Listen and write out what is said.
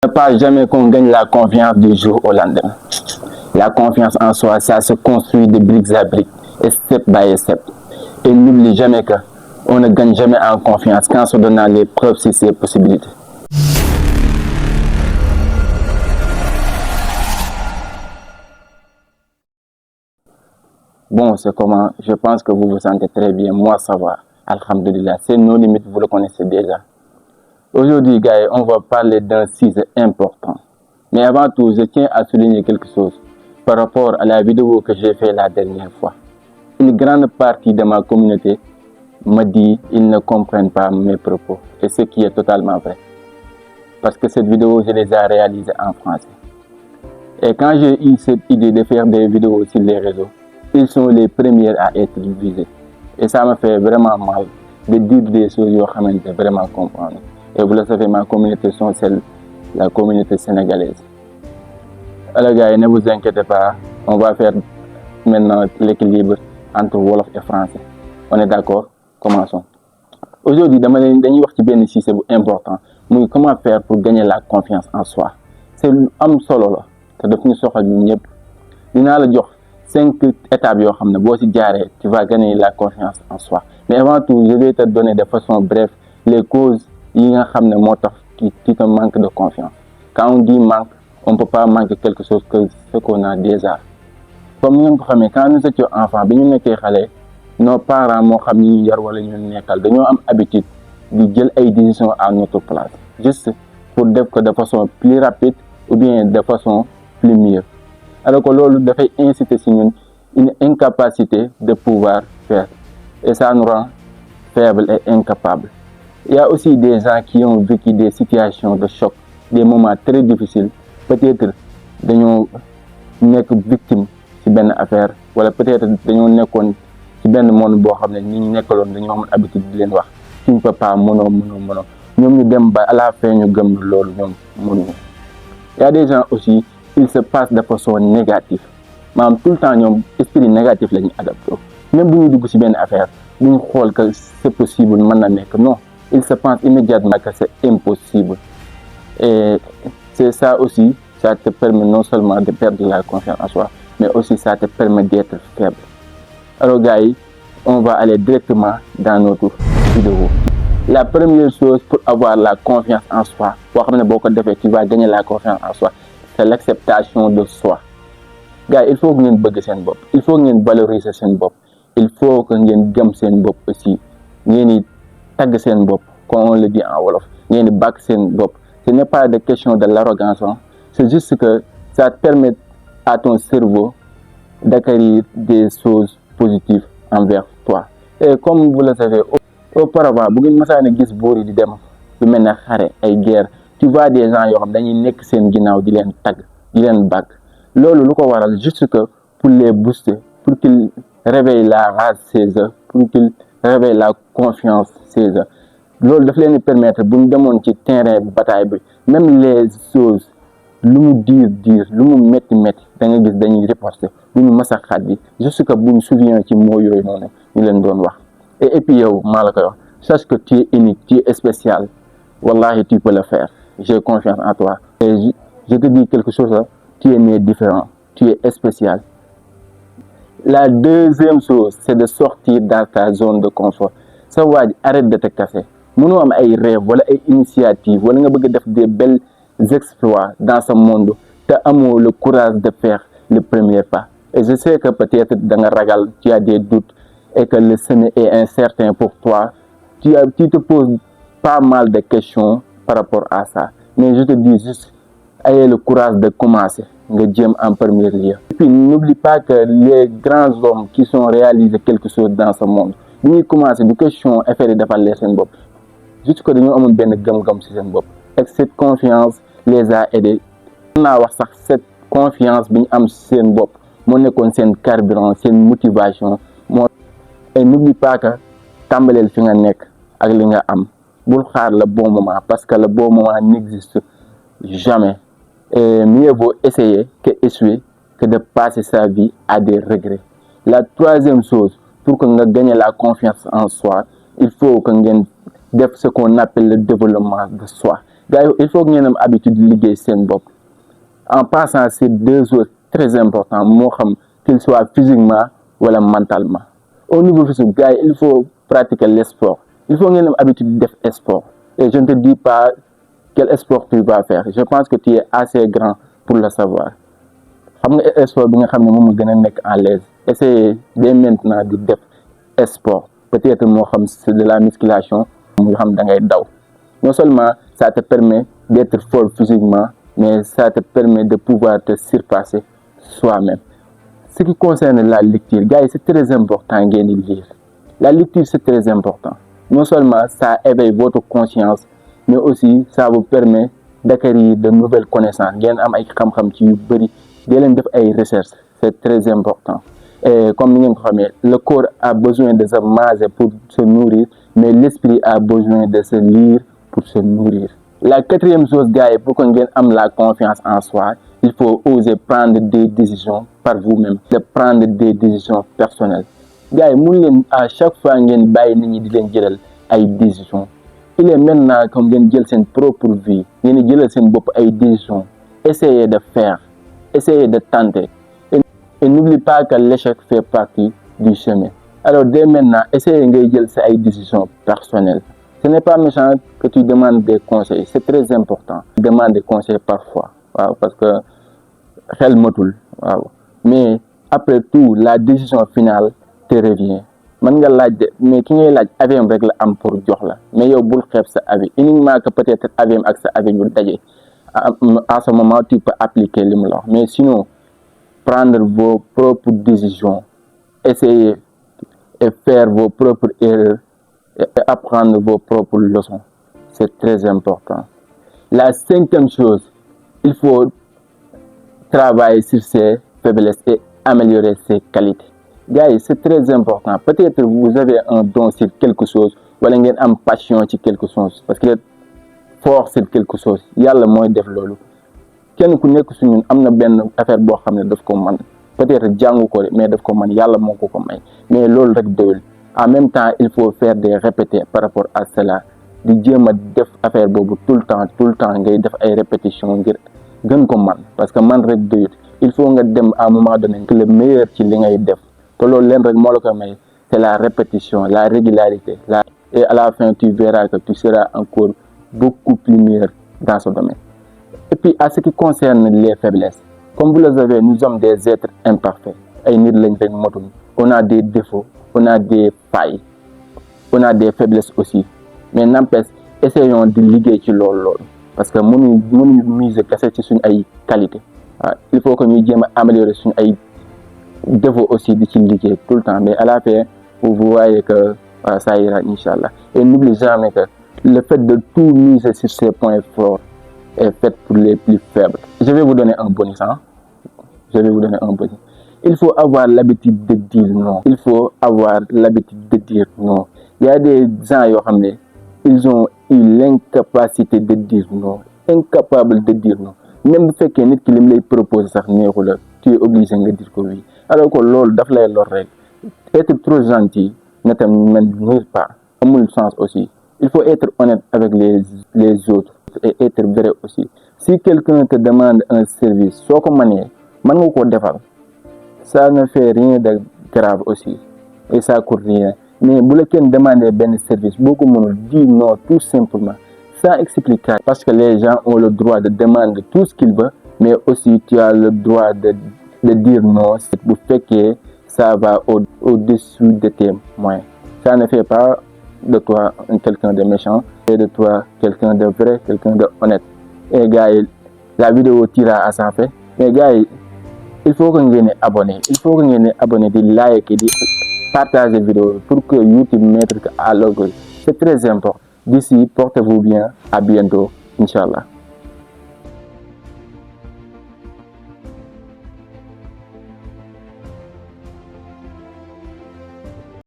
Ne pas jamais qu'on gagne la confiance du jour au lendemain. La confiance en soi, ça se construit de briques à briques, et step by step. Et n'oublie jamais que on ne gagne jamais en confiance qu'en se donnant les preuves sur ses possibilités. Bon, c'est comment? Je pense que vous vous sentez très bien. Moi, ça va. Alhamdulillah. C'est nos limites, vous le connaissez déjà. Aujourd'hui, gars, on va parler d'un sujet important. Mais avant tout, je tiens à souligner quelque chose par rapport à la vidéo que j'ai faite la dernière fois. Une grande partie de ma communauté me dit qu'ils ne comprennent pas mes propos. Et ce qui est totalement vrai. Parce que cette vidéo, je les ai réalisées en français. Et quand j'ai eu cette idée de faire des vidéos sur les réseaux, ils sont les premiers à être visés. Et ça me fait vraiment mal de dire des choses que je vraiment comprendre. Et vous le savez, ma communauté sont celle, la communauté sénégalaise. Alors gars, ne vous inquiétez pas, on va faire maintenant l'équilibre entre Wolof et Français. On est d'accord? Commençons. Aujourd'hui, dañuy wax ci benn sujet bu important, muy comment faire pour gagner la confiance en soi. C'est am solo la te daf ñu soxal ñun ñëpp. Dinaa la jox 5 étapes yoo xam ne boo ci jaaree tu vas gagner la confiance en soi. Mais avant tout, je vais te donner de façon brève les causes yi nga xam ne moo tax tu te manques de confiance. Quand on dit manque, on ne peut pas manquer quelque chose que ce qu'on a déjà. Comme ni ngeen ko xamee, quand nous étions enfants bi ñu nekkee xale, nos parents moo xam ni ñu yar wala ñu nekkal dañoo am habitude di jël ay décisions à notre place, juste pour def ko de façon plus rapide ou bien de façon plus mieux. Alors que loolu dafay inciter si ñun une incapacité de pouvoir faire et ça nous rend faibles et incapables. Il y a aussi des gens qui ont vécu des situations de choc, des moments très difficiles. Peut-être dañoo nekk victime ci benn affaire wala peut-être dañoo nekkoon ci benn monde boo xam ne ñi ñu nekkaloon dañoo amoon habitude di leen wax tu ne peux pas mënoo ñoom ñu dem ba à la fin ñu gëm loolu ñoom mënuñu. Il y a des gens aussi, ils se passent de façon négative maanaam tout le temps ñoom esprit négatif la ñuy adapté même bu ñu dugg ci benn affaire duñ xool que c'est possible mën na nekk non, ils se pensent immédiatement que c'est impossible. Et c'est ça aussi, ça te permet non seulement de perdre la confiance en soi, mais aussi ça te permet d'être faible. Alors gars, on va aller directement dans notre vidéo. La première chose pour avoir la confiance en soi, tu vas gagner la confiance en soi, c'est l'acceptation de soi. Gars, il faut que vous bëgg seen bopp, il faut que vous valoriser seen bopp, il faut que vous gëm seen bopp aussi, ngeen tagg seen bopp, comme on le dit en Wolof, ngeen bàkk seen bopp. Ce n'est pas de question de l'arrogance, hein. C'est juste que ça permet à ton cerveau d'acquérir des choses positives envers toi. Et comme vous le savez, auparavant, bu ngeen mësaane gis buur yi di dem lu mel ne xare ay guerre, tu vois des gens yoo xam dañuy nekk seen ginnaaw di leen tagg di leen bàkk. Loolu lu ko waral juste que pour les booster, pour qu'ils réveillent la rage chez eux, pour qu'ils réveillent la confiance chez eux. Loolu daf leen di permettre bu ñu demoon ci terrain bataille bi même les choses lu mu diir lu mu métti da nga gis dañuy riposter bu ñu mës a xaddi juste que bu ñu souvient ci mots yooyu noonu ñu leen doon wax. Et puis yow maa la koy wax, sache que tu es unique, tu es spécial. Wallahi tu peux le faire, j'ai confiance en toi. Et je te dis quelque chose là, tu es né différent, tu es spécial. La deuxième chose, c'est de sortir dans ta zone de confort. Ça va, arrête de te casser. Mënoo am ay rêve wala ay initiative wala nga bëgg def des belles exploits dans ce monde te amoo le courage de faire le premier pas. Et je sais que peut-être da nga ragal, tu as des doutes et que le chemin est incertain pour toi. Tu te poses pas mal de questions par rapport à ça. Mais je te dis juste, ayez le courage de commencer, nga jéem en premier lieu. Et puis n'oublie pas que les grands hommes qui sont réalisés quelque chose dans ce monde, bu ñuy commencer du question affaire yi defal leen seen bopp. Juste que dañoo amoon benn gëm-gëm ci seen bopp. Et cette confiance les a aidés. Mën naa wax sax cette confiance bi ñu am ci seen bopp moo nekkoon seen carburant, seen motivation. Et n'oublie pas que tàmbaleel fi nga nekk ak li nga am. Bul xaar le bon moment parce que le bon moment n'existe jamais. Et mieux vaut essayer que échouer que de passer sa vie à des regrets. La troisième chose, pour que nga gagner la confiance en soi, il faut que ngeen def ce qu'on appelle le développement de soi. gars yi il faut que ngeen am habitude de liggéey seen bopp en passant ces 2 choses très importants moo xam qu'il soit physiquement wala mentalement. Au niveau physique gars yi il faut pratiquer le sport, il faut ngeen am habitude de def sport et je ne te dis pas quel sport tu vas faire, je pense que tu es assez grand pour le savoir. Xam nga sport bi nga xam ne moom nga gën a nekk en l'aise, essayer dès maintenant di def sport, peut-être moo xam c'est de la musculation mu xam da ngay daw. Non seulement ça te permet d'être fort physiquement, mais ça te permet de pouvoir te surpasser soi-même. Ce qui concerne la lecture, gars, c'est très important de lire. La lecture, c'est très important. Non seulement ça éveille votre conscience, mais aussi ça vous permet d'acquérir de nouvelles connaissances. Recherches, c'est très important. Et comme vous savez, le corps a besoin de se manger pour se nourrir, mais l'esprit a besoin de se lire pour se nourrir. La quatrième chose, gars, pour qu'on ait la confiance en soi, il faut oser prendre des décisions par vous-même, de prendre des décisions personnelles. Gars, à chaque fois que vous avez des décisions, il est maintenant comme vous avez votre propre vie, vous avez des décisions. Essayez de faire, essayez de tenter. Et n'oubliez pas que l'échec fait partie du chemin. Alors dès maintenant, essayez de prendre des décisions personnelles. Ce n'est pas méchant que tu demandes des conseils, c'est très important. Demande des conseils parfois, parce que xel motul, mais après tout, la décision finale te revient. Man nga laaj mais ki ngay laaj aviam rek la am pour jox la, mais yow bul xeeb sa avis, uniquement que peut-être aviam ak sa avis ñu daje. À ce moment, tu peux appliquer li mu la wax, mais sinon, prendre vos propres décisions, essayer et faire vos propres erreurs, et apprendre vos propres leçons. C'est très important. La cinquième chose, il faut travailler sur ses faiblesses et améliorer ses qualités. Gars, c'est très important. Peut-être vous avez un don sur quelque chose, ou une passion sur quelque chose, parce que fort sur quelque chose. Yalla moy def lolu. Kenn ku nekk su ñun amna benn affaire bo xamné daf ko man. Peut-être jangu ko mais daf ko man, yalla moko ko may. Mais lolu rek doyul. En même temps, il faut faire des répétitions par rapport à cela. Di jema def affaire bobu tout le temps ngay def ay répétitions ngir gën ko man, parce que man rek doyul. Il faut nga dem à un moment donné que le meilleur ci li ngay def. Te lolu len rek mo la ko may, c'est la répétition, la régularité. Et à la fin tu verras que tu seras encore beaucoup plus meilleur dans ce domaine. Et puis à ce qui concerne les faiblesses, comme vous le savez, nous sommes des êtres imparfaits. On a des défauts, on a des failles, on a des faiblesses aussi. Mais n'empêche, essayons de liguer sur l'eau. Parce que nous misons sur une qualité. Il faut que nous améliorer sur une défaut aussi de liguer tout le temps. Mais à la fin, vous voyez que ça ira, Inch'Allah. Et n'oubliez jamais que le fait de tout miser sur ces points forts est fait pour les plus faibles. Je vais vous donner un bonus. Il faut avoir l'habitude de dire non. Il faut avoir l'habitude de dire non. Il y a des gens, ils ont eu l'incapacité de dire non. Incapables de dire non. Même si quelqu'un qui les propose, tu es obligé de dire que oui. Alors que l'autre, être trop gentil ne te mène pas. Ça a le sens aussi. Il faut être honnête avec les autres et être vrai aussi. Si quelqu'un te demande un service, soit comme ça ne fait rien de grave aussi. Et ça coûte rien. Mais si quelqu'un demande un service, beaucoup de gens disent non tout simplement. Sans expliquer. Parce que les gens ont le droit de demander tout ce qu'ils veulent, mais aussi tu as le droit de dire non. C'est pour faire que ça va au-dessus de tes moyens. Ça ne fait pas de toi quelqu'un de méchant et de toi quelqu'un de vrai, quelqu'un de honnête. Et gars, la vidéo tira à sa fin. Mais gars, il faut que vous soyez abonnés. Il faut que vous soyez abonnés, de like et de partager la vidéo pour que YouTube mette à l'orgueil. C'est très important. D'ici, portez-vous bien. À bientôt. Inch'Allah.